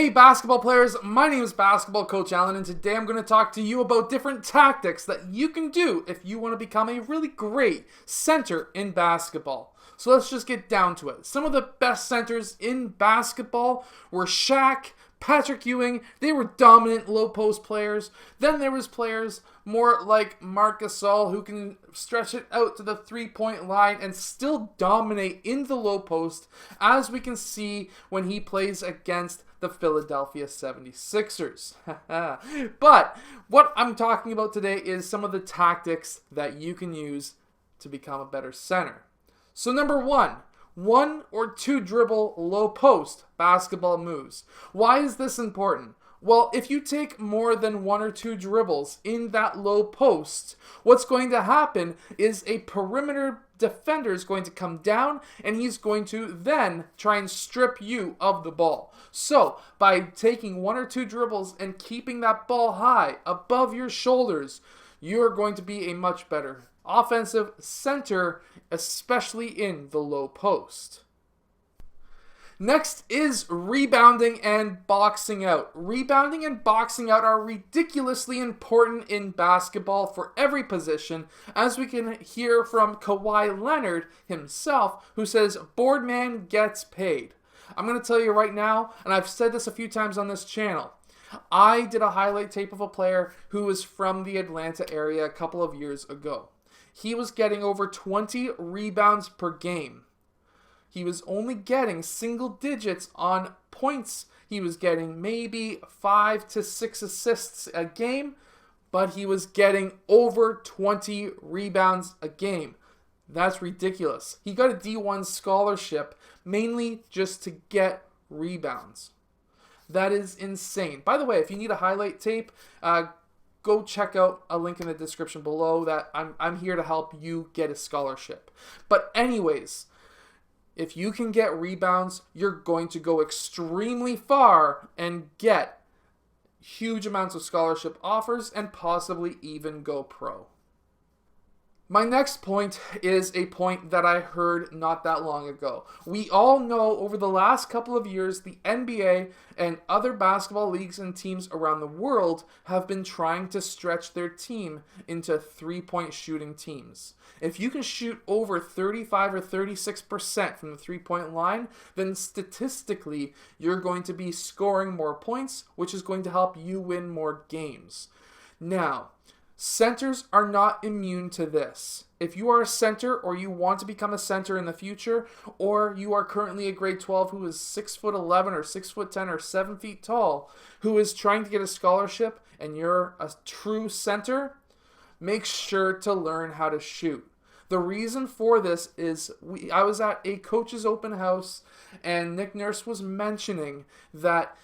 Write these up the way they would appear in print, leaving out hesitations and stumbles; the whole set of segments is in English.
Hey basketball players, my name is Basketball Coach Allen, and today I'm going to talk to you about different tactics that you can do if you want to become a really great center in basketball. So let's just get down to it. Some of the best centers in basketball were Shaq, Patrick Ewing. They were dominant low post players. Then there was players more like Marc Gasol who can stretch it out to the three-point line and still dominate in the low post, as we can see when he plays against the Philadelphia 76ers. But what I'm talking about today is some of the tactics that you can use to become a better center. So number one or two dribble low post basketball moves. Why is this important? Well, if you take more than one or two dribbles in that low post, what's going to happen is a perimeter defender is going to come down and he's going to then try and strip you of the ball. So by taking one or two dribbles and keeping that ball high above your shoulders, you're going to be a much better offensive center, especially in the low post. Next is rebounding and boxing out. Rebounding and boxing out are ridiculously important in basketball for every position, as we can hear from Kawhi Leonard himself, who says, "Board man gets paid." I'm going to tell you right now, and I've said this a few times on this channel, I did a highlight tape of a player who was from the Atlanta area a couple of years ago. He was getting over 20 rebounds per game. He was only getting single digits on points. He was getting maybe 5 to 6 assists a game, but he was getting over 20 rebounds a game. That's ridiculous. He got a D1 scholarship mainly just to get rebounds. That is insane. By the way, if you need a highlight tape, go check out a link in the description below. That I'm here to help you get a scholarship. But anyways, if you can get rebounds, you're going to go extremely far and get huge amounts of scholarship offers and possibly even go pro. My next point is a point that I heard not that long ago. We all know over the last couple of years, the NBA and other basketball leagues and teams around the world have been trying to stretch their team into three-point shooting teams. If you can shoot over 35 or 36% from the three-point line, then statistically, you're going to be scoring more points, which is going to help you win more games. Now, centers are not immune to this. If you are a center or you want to become a center in the future, or you are currently a grade 12 who is 6'11" or 6'10" or 7 feet tall, who is trying to get a scholarship and you're a true center, make sure to learn how to shoot. The reason for this is I was at a coach's open house and Nick Nurse was mentioning that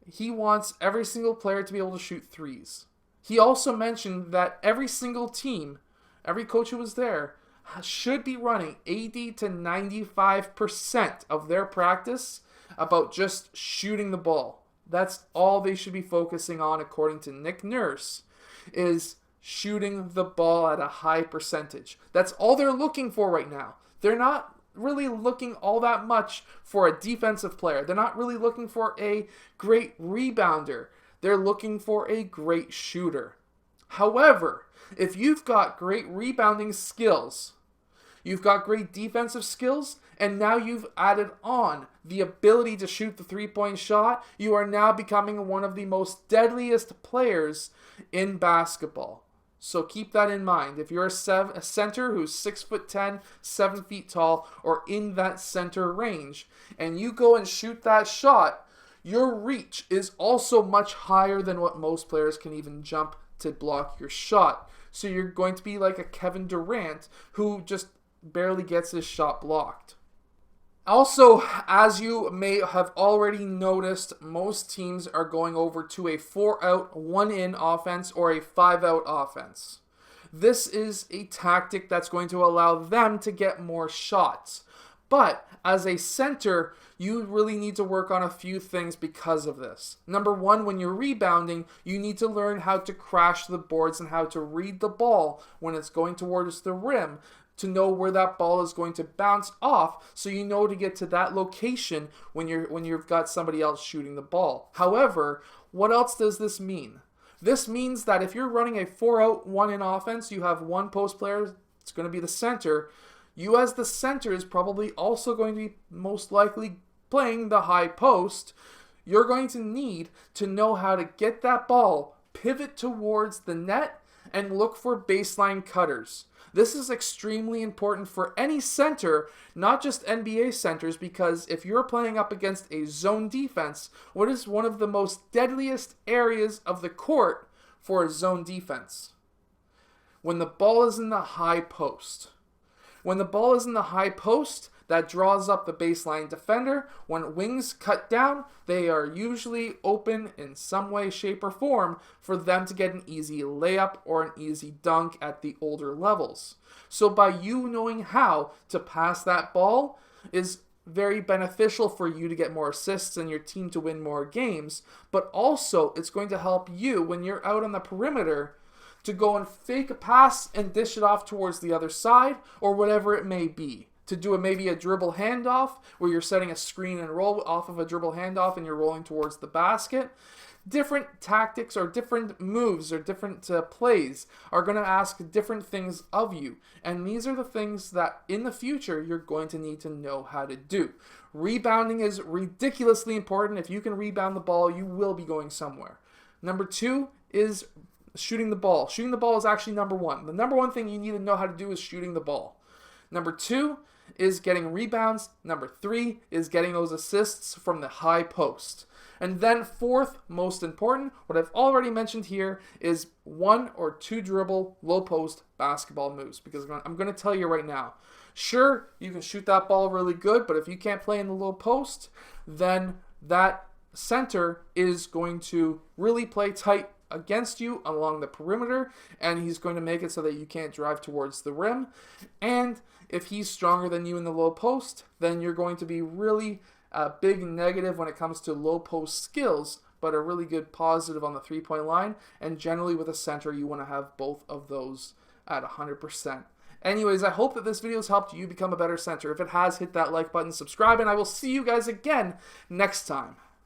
he wants every single player to be able to shoot threes. He also mentioned that every single team, every coach who was there, should be running 80 to 95% of their practice about just shooting the ball. That's all they should be focusing on, according to Nick Nurse, is shooting the ball at a high percentage. That's all they're looking for right now. They're not really looking all that much for a defensive player. They're not really looking for a great rebounder. They're looking for a great shooter. However, if you've got great rebounding skills, you've got great defensive skills, and now you've added on the ability to shoot the three-point shot, you are now becoming one of the most deadliest players in basketball. So keep that in mind. If you're a center who's 6'10", 7 feet tall, or in that center range, and you go and shoot that shot, your reach is also much higher than what most players can even jump to block your shot. So you're going to be like a Kevin Durant who just barely gets his shot blocked. Also, as you may have already noticed, most teams are going over to a 4-out, 1-in offense or a 5-out offense. This is a tactic that's going to allow them to get more shots. But as a center, you really need to work on a few things because of this. Number one, when you're rebounding, you need to learn how to crash the boards and how to read the ball when it's going towards the rim, to know where that ball is going to bounce off, so you know to get to that location when you've got somebody else shooting the ball. However, what else does this mean? This means that if you're running a 4-out, 1-in offense, you have one post player, it's going to be the center. You as the center is probably also going to be most likely playing the high post. You're going to need to know how to get that ball, pivot towards the net, and look for baseline cutters. This is extremely important for any center, not just NBA centers, because if you're playing up against a zone defense, what is one of the most deadliest areas of the court for a zone defense? When the ball is in the high post. When the ball is in the high post, that draws up the baseline defender. When wings cut down, they are usually open in some way, shape, or form for them to get an easy layup or an easy dunk at the older levels. So by you knowing how to pass that ball is very beneficial for you to get more assists and your team to win more games, but also it's going to help you when you're out on the perimeter to go and fake a pass and dish it off towards the other side or whatever it may be. To do maybe a dribble handoff where you're setting a screen and roll off of a dribble handoff and you're rolling towards the basket. Different tactics or different moves or different plays are going to ask different things of you. And these are the things that in the future you're going to need to know how to do. Rebounding is ridiculously important. If you can rebound the ball, you will be going somewhere. Number 2 is shooting the ball. Shooting the ball is actually number 1. The number 1 thing you need to know how to do is shooting the ball. Number 2 is getting rebounds. Number 3 is getting those assists from the high post. And then 4th, most important, what I've already mentioned here is 1 or 2 dribble low post basketball moves. Because I'm going to tell you right now, sure, you can shoot that ball really good, but if you can't play in the low post, then that center is going to really play tight against you along the perimeter, and he's going to make it so that you can't drive towards the rim. And if he's stronger than you in the low post, then you're going to be really a big negative when it comes to low post skills, but a really good positive on the 3-point line. And generally with a center, you want to have both of those at 100%. Anyways, I hope that this video has helped you become a better center. If it has, hit that like button, subscribe, and I will see you guys again next time.